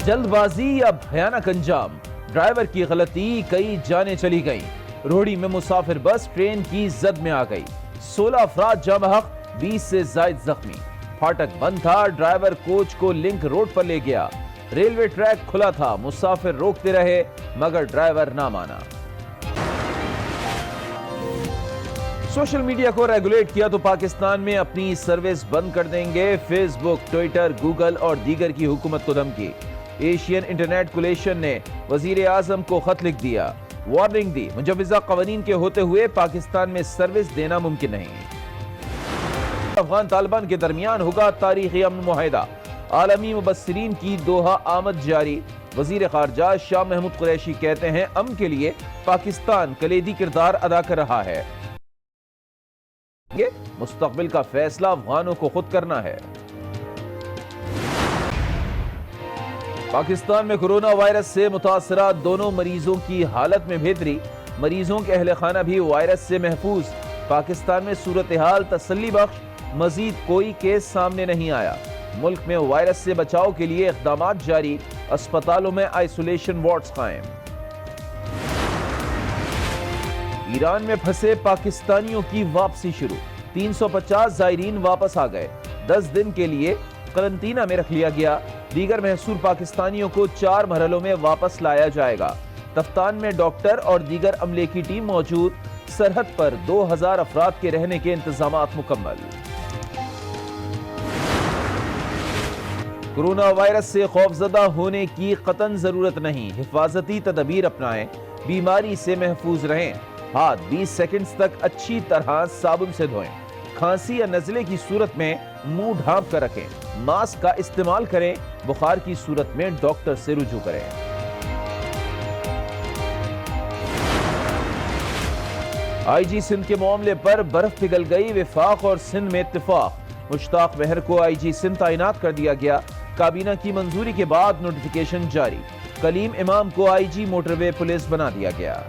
जल्दबाजी या भयानक अंजाम, ड्राइवर की गलती, कई जानें चली गईं। रोहड़ी में मुसाफिर बस ट्रेन की जद में आ गई, 16 अफराद जाँ बहक, 20 से जायद जख्मी। फाटक बंद था, ड्राइवर कोच को लिंक रोड पर ले गया। रेलवे ट्रैक खुला था, मुसाफिर रोकते रहे मगर ड्राइवर ना माना। सोशल मीडिया को रेगुलेट किया तो पाकिस्तान में अपनी सर्विस बंद कर देंगे। फेसबुक, ट्विटर, गूगल और दीगर की हुकूमत को धमकी। एशियन इंटरनेट कोलेशन ने वजीर आजम को खत लिख दिया, वार्निंग दी, मुजव्वजा कवानीन के होते हुए पाकिस्तान में सर्विस देना मुमकिन नहीं। अफगान तालिबान के दरमियान होगा तारीखी अमन मुआहिदा, आलमी मुबस्सिरीन की दोहा आमद जारी। वजीर खारजा शाह महमूद कुरैशी कहते हैं अमन के लिए पाकिस्तान कलीदी किरदार अदा कर रहा है। मुस्तकबिल का फैसला अफगानों को खुद करना है। पाकिस्तान में कोरोना वायरस से मुतासरा दोनों मरीजों की हालत में बेहतरी, मरीजों के अहले खाना भी वायरस से महफूज। पाकिस्तान में सूरत हाल तसल्ली बख्श, मजीद कोई केस सामने नहीं आया। मुल्क में वायरस से बचाव के लिए इक़दामात जारी, अस्पतालों में आइसोलेशन वार्ड्स कायम। ईरान में फंसे पाकिस्तानियों की वापसी शुरू, 350 ज़ायरीन वापस आ गए। 10 दिन के लिए करंटीना में रख लिया गया। दीगर महसूर पाकिस्तानियों को 4 मरहलों में वापस लाया जाएगा। तफ्तान में डॉक्टर और दीगर अमले की टीम मौजूद। सरहद पर 2000 अफराद के रहने के इंतजामात मुकम्मल। कोरोना वायरस से खौफजदा होने की कतन जरूरत नहीं, हिफाजती तदबीर अपनाएं, बीमारी से महफूज रहें। हाथ 20 सेकंड्स तक अच्छी तरह साबुन से धोएं। खांसी या नज़ले की सूरत में मुंह ढांप कर रखें। मास्क का इस्तेमाल करें। बुखार की सूरत में डॉक्टर से रुजू करें। आईजी सिंध के मामले पर बर्फ पिघल गई, विफाक और सिंध में इत्तेफाक। मुश्ताक महर को आईजी सिंध तैनात कर दिया गया। काबीना की मंजूरी के बाद नोटिफिकेशन जारी। कलीम इमाम को आईजी मोटरवे पुलिस बना दिया गया।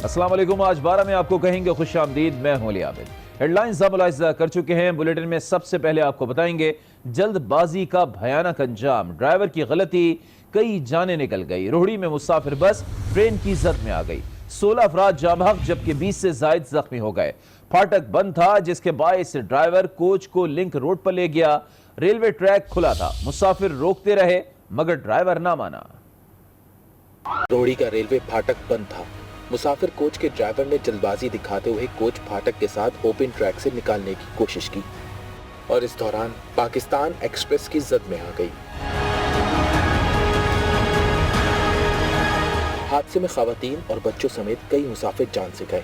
अस्सलाम वालेकुम। आज 12 में आपको कहेंगे खुश आमदीद, मैं हूं अली आबिद। हेडलाइंस मुलाहिजा कर चुके हैं। बुलेटिन में सबसे पहले आपको बताएंगे जल्दबाजी का भयानक अंजाम, ड्राइवर की गलती, कई जानें निकल गई। रोहड़ी में मुसाफिर बस ट्रेन की जद में आ गई, 16 अफराद जाँ बहक जबकि 20 से जायद जख्मी हो गए। फाटक बंद था जिसके बायस ड्राइवर कोच को लिंक रोड पर ले गया। रेलवे ट्रैक खुला था, मुसाफिर रोकते रहे मगर ड्राइवर ना माना। रोहड़ी का रेलवे फाटक बंद था। मुसाफिर कोच के ड्राइवर ने जल्दबाजी दिखाते हुए कोच फाटक के साथ ओपन ट्रैक से निकालने की कोशिश की और इस दौरान पाकिस्तान एक्सप्रेस की जद में आ गई। हादसे में खवातीन और बच्चों समेत कई मुसाफिर जान से गए।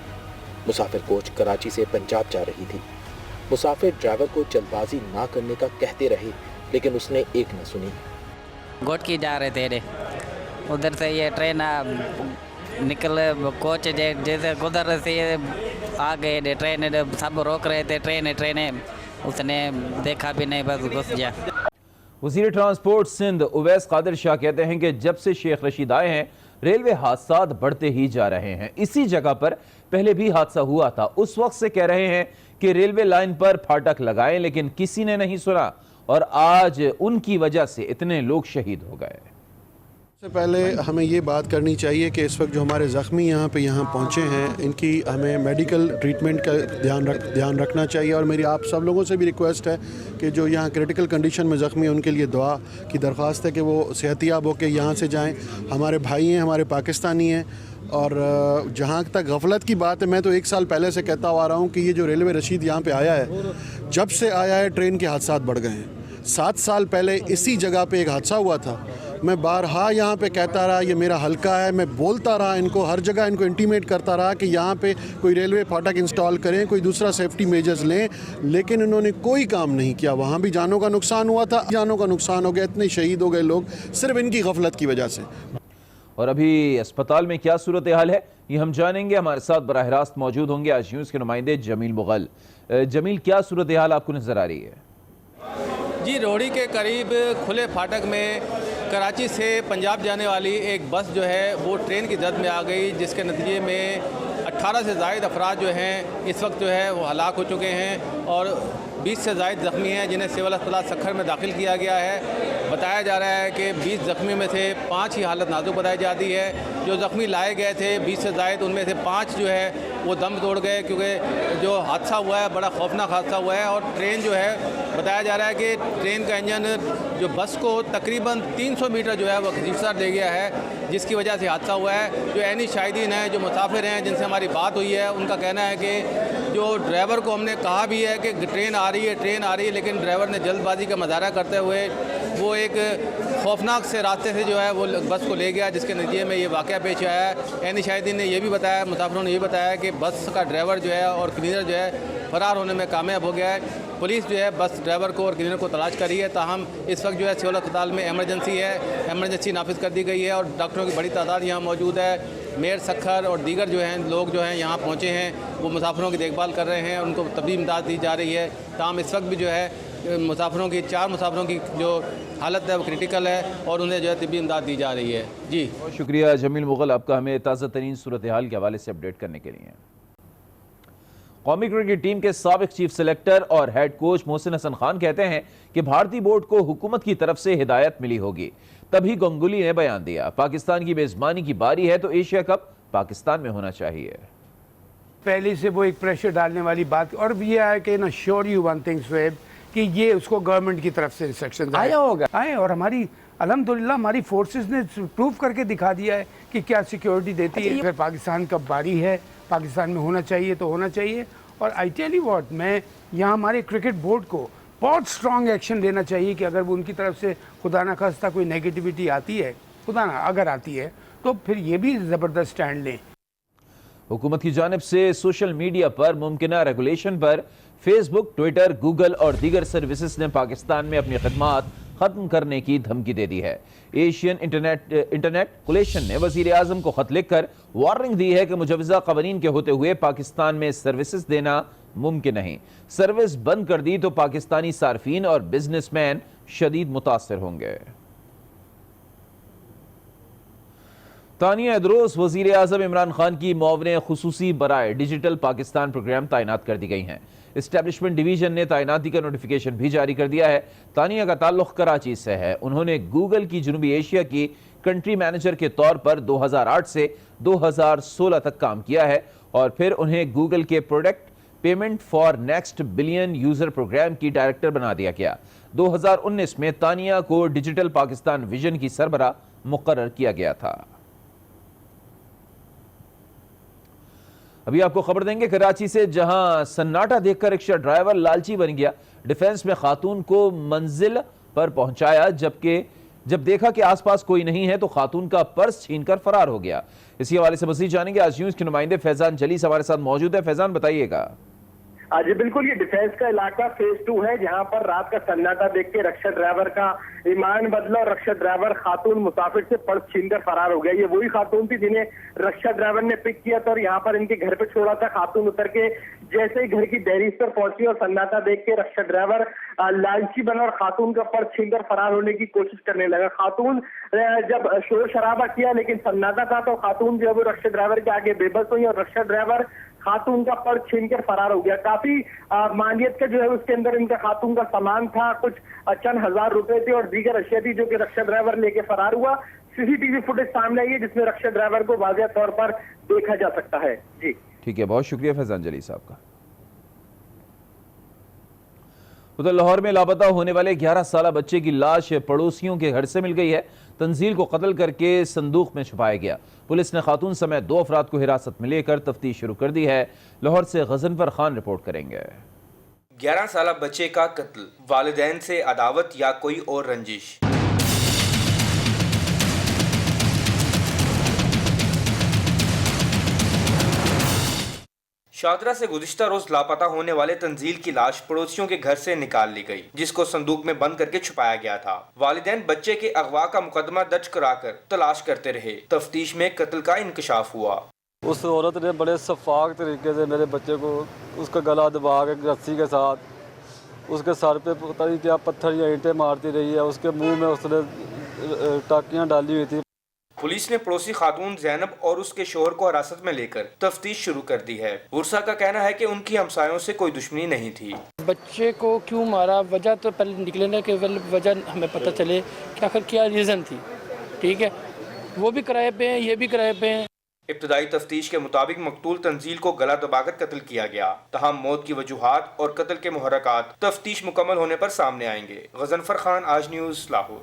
मुसाफिर कोच कराची से पंजाब जा रही थी। मुसाफिर ड्राइवर को जल्दबाजी ना करने का कहते रहे लेकिन उसने एक न सुनी। गोट की जा रहे थे, उधर से ये ट्रेन निकल, कोच जैसे गुजर से आ गए, ट्रेन सब रोक रहे थे, ट्रेन उसने देखा भी नहीं, बस घुस गया। वज़ीर ट्रांसपोर्ट सिंध उवैस कादिर शाह कहते हैं कि जब से शेख रशीद आए हैं रेलवे हादसात बढ़ते ही जा रहे हैं। इसी जगह पर पहले भी हादसा हुआ था, उस वक्त से कह रहे हैं कि रेलवे लाइन पर फाटक लगाएं लेकिन किसी ने नहीं सुना और आज उनकी वजह से इतने लोग शहीद हो गए। सबसे पहले हमें ये बात करनी चाहिए कि इस वक्त जो हमारे ज़ख्मी यहाँ पहुँचे हैं इनकी हमें मेडिकल ट्रीटमेंट का ध्यान रखना चाहिए। और मेरी आप सब लोगों से भी रिक्वेस्ट है कि जो यहाँ क्रिटिकल कंडीशन में ज़ख्मी हैं उनके लिए दुआ की दरख्वास्त है कि वो सेहतियाब होकर यहाँ से जाएँ। हमारे भाई हैं, हमारे पाकिस्तानी हैं। और जहाँ तक गफलत की बात है, मैं तो 1 साल पहले से कहता आ रहा हूँ कि ये जो रेलवे रशीद यहाँ पे आया है, जब से आया है ट्रेन के हादसात बढ़ गए हैं। 7 साल पहले इसी जगह पे एक हादसा हुआ था। मैं बारहा यहाँ पे कहता रहा ये मेरा हल्का है, मैं बोलता रहा इनको, हर जगह इनको इंटीमेट करता रहा कि यहाँ पे कोई रेलवे फाटक इंस्टॉल करें, कोई दूसरा सेफ्टी मेजर्स लें, लेकिन इन्होंने कोई काम नहीं किया। वहाँ भी जानों का नुकसान हुआ था, जानों का नुकसान हो गया, इतने शहीद हो गए लोग सिर्फ इनकी गफलत की वजह से। और अभी अस्पताल में क्या सूरत हाल है ये हम जानेंगे। हमारे साथ बराह रास्त मौजूद होंगे आज न्यूज़ के नुमाइंदे जमील मुगल। जमील, क्या सूरत हाल आपको नजर आ रही है? जी, रोहड़ी के करीब खुले फाटक में कराची से पंजाब जाने वाली एक बस जो है वो ट्रेन की जद में आ गई, जिसके नतीजे में 18 से ज़ायद अफराद जो हैं इस वक्त जो है वो हलाक हो चुके हैं और 20 से ज़ायद ज़ख्मी हैं जिन्हें सिविल अस्पताल सखर में दाखिल किया गया है। बताया जा रहा है कि 20 ज़ख्मी में से 5 ही हालत नाजुक बताई जाती है। जो ज़ख्मी लाए गए थे 20 से ज़ायद, उनमें से 5 जो है वो दम तोड़ गए, क्योंकि जो हादसा हुआ है बड़ा खौफनाक हादसा हुआ है। और ट्रेन जो है बताया जा रहा है कि ट्रेन का इंजन जो बस को तकरीबन 300 मीटर जो है वो घसीट दे गया है, जिसकी वजह से हादसा हुआ है। जो ऐनी शाहिदीन हैं, जो मुसाफिर हैं जिनसे हमारी बात हुई है, उनका कहना है कि जो ड्राइवर को हमने कहा भी है कि ट्रेन आ रही है, लेकिन ड्राइवर ने जल्दबाजी का मुजाहरा करते हुए वो एक खौफनाक से रास्ते से जो है वो बस को ले गया, जिसके नतीजे में ये वाक़या पेश आया है। ऐनी शाहिदीन ने यह भी बताया, मुसाफिरों ने ये बताया कि बस का ड्राइवर जो है और क्लीनर जो है फ़रार होने में कामयाब हो गया है। पुलिस जो है बस ड्राइवर को और क्लीनर को तलाश कर रही है। ताहम इस वक्त जो है सिविल अस्पताल में एमरजेंसी नाफिज कर दी गई है और डॉक्टरों की बड़ी तादाद यहाँ मौजूद है। मेयर सखर और दीगर जो हैं लोग जो हैं यहाँ पहुँचे हैं, वो मुसाफिरों की देखभाल कर रहे हैं, उनको तबी इमदाद दी जा रही है। ताहम इस वक्त भी जो है मुसाफिरों की 4 मुसाफिरों की जो हालत है वो क्रिटिकल है और उन्हें जो है तबी इमदाद दी जा रही है। जी बहुत शुक्रिया जमील मुगल आपका हमें ताज़ा तरीन सूरत हाल के हवाले से अपडेट करने के लिए। कौमी क्रिकेट टीम के साबिक चीफ सेलेक्टर और हेड कोच मोहसिन हसन खान कहते हैं कि भारतीय बोर्ड को हुकूमत की तरफ से हिदायत मिली होगी, तभी गंगुली ने बयान दिया पाकिस्तान की मेजबानी की बारी है तो एशिया कप पाकिस्तान में होना चाहिए। पहले से वो एक प्रेशर डालने वाली बात, और भी है कि ना sure you one thing swab कि ये उसको गवर्नमेंट की तरफ से इंस्ट्रक्शन आया होगा और हमारी अल्हम्दुलिल्लाह हमारी फोर्सेस ने प्रूव करके दिखा दिया है कि क्या सिक्योरिटी देती है। फिर पाकिस्तान कब बारी है, पाकिस्तान में होना चाहिए तो होना चाहिए। और आई टेल यू व्हाट, मैं यहाँ हमारे क्रिकेट बोर्ड को बहुत स्ट्रॉन्ग एक्शन लेना चाहिए कि अगर वो उनकी तरफ से खुदा ना खास्ता कोई नेगेटिविटी आती है, खुदा ना अगर आती है, तो फिर ये भी ज़बरदस्त स्टैंड लें। हुकूमत की जानिब से सोशल मीडिया पर मुमकिना रेगुलेशन पर फेसबुक, ट्विटर, गूगल और दीगर सर्विसेज ने पाकिस्तान में अपनी खदमात खत्म करने की धमकी दे दी है। एशियन इंटरनेट कुलेशन ने वजीर आजम को खत लिखकर वार्निंग दी है कि मुजवजा कवानीन के होते हुए पाकिस्तान में सर्विसेज देना मुमकिन नहीं। सर्विस बंद कर दी तो पाकिस्तानी सार्फिन और बिजनेसमैन शदीद मुतासर होंगे। तानिया अदरोस वजीर आजम इमरान खान की मुआवने खुसूसी बराए डिजिटल पाकिस्तान प्रोग्राम तैनात कर दी गई हैं। एस्टेब्लिशमेंट डिवीजन ने तैनाती का नोटिफिकेशन भी जारी कर दिया है। तानिया का ताल्लुक कराची से है। उन्होंने गूगल की जनूबी एशिया की कंट्री मैनेजर के तौर पर 2008 से 2016 तक काम किया है और फिर उन्हें गूगल के product payment for next billion user program की डायरेक्टर बना दिया गया। 2019 में तानिया को डिजिटल पाकिस्तान विजन की सरबरा मुकर्रर किया गया था। अभी आपको खबर देंगे कराची से, जहां सन्नाटा देखकर रिक्शा ड्राइवर लालची बन गया। डिफेंस में खातून को मंजिल पर पहुंचाया, जब देखा कि आसपास कोई नहीं है तो खातून का पर्स छीनकर फरार हो गया। इसी हवाले से मज़ीद जानेंगे। आज न्यूज़ के नुमाइंदे फैजान जलीस हमारे साथ मौजूद है। फैजान, बताइएगा। जी बिल्कुल, ये डिफेंस का इलाका फेज 2 है, जहां पर रात का सन्नाटा देख के रक्षा ड्राइवर का ईमान बदला और रक्षा ड्राइवर खातून मुसाफिर से पर्स छीनकर फरार हो गया। ये वही खातून थी जिन्हें रक्षा ड्राइवर ने पिक किया था और यहाँ पर इनके घर पे छोड़ा था। खातून उतर के जैसे ही घर की दहलीज पर पहुंची और सन्नाटा देख के रक्षा ड्राइवर लालची बना और खातून का पर्स छीनकर फरार होने की कोशिश करने लगा। खातून जब शोर शराबा किया लेकिन सन्नाटा था तो खातून जो है वो रक्षा ड्राइवर के आगे बेबस हुई और रक्षा ड्राइवर खातून का पर्स छीनकर फरार हो गया। काफी मालियत का जो है उसके अंदर इनका खातून का सामान था, कुछ चंद हजार रुपए थे और दीगर अशिया थी जो कि रक्षा ड्राइवर लेके फरार हुआ। सीसीटीवी फुटेज सामने आई है जिसमें रक्षा ड्राइवर को वाज़ेह तौर पर देखा जा सकता है। जी ठीक है, बहुत शुक्रिया फैजान जली साहब का। उधर लाहौर में लापता होने वाले 11 साला बच्चे की लाश पड़ोसियों के घर से मिल गई है। तंजील को कत्ल करके संदूक में छुपाया गया। पुलिस ने खातून समेत 2 अफराद को हिरासत में लेकर तफ्तीश शुरू कर दी है। लाहौर से गजनफर खान रिपोर्ट करेंगे। 11 साला बच्चे का कत्ल, वालिदैन से अदावत या कोई और रंजिश। शादरा से गुज़िश्ता रोज लापता होने वाले तंजील की लाश पड़ोसियों के घर से निकाल ली गई, जिसको संदूक में बंद करके छुपाया गया था। वालिदैन बच्चे के अगवा का मुकदमा दर्ज कराकर तलाश करते रहे। तफ्तीश में कत्ल का इंकशाफ हुआ। उस औरत ने बड़े शफाक तरीके से मेरे बच्चे को उसका गला दबा के रस्सी के साथ उसके सर पे पता नहीं क्या पत्थर या ईंटें मारती रही है। उसके मुंह में उसने टाकियाँ डाली हुई थी। पुलिस ने पड़ोसी खातून जैनब और उसके शोहर को हिरासत में लेकर तफ्तीश शुरू कर दी है। उर्सा का कहना है कि उनकी हमसायों से कोई दुश्मनी नहीं थी। बच्चे को क्यों मारा, वजह तो पहले निकलने के वजह हमें पता चले कि आखिर क्या रीज़न थी। ठीक है, वो भी किराए पे हैं, ये भी किराए पे हैं। इब्तदाई तफ्तीश के मुताबिक मकतूल तंजील को गला दबाकर कत्ल किया गया। तहम मौत की वजूहात और कत्ल के मुहर्रकात तफ्तीश मुकम्मल होने पर सामने आएंगे। गजनफर खान, आज न्यूज़, लाहौर।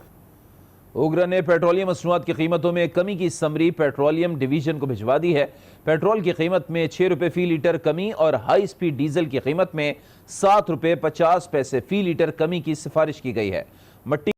ओगरा ने पेट्रोलियम मसनूआत की कीमतों में कमी की समरी पेट्रोलियम डिवीजन को भिजवा दी है। पेट्रोल की कीमत में 6 रुपये फी लीटर कमी और हाई स्पीड डीजल की कीमत में 7 रुपये 50 पैसे फी लीटर कमी की सिफारिश की गई है। मट्टी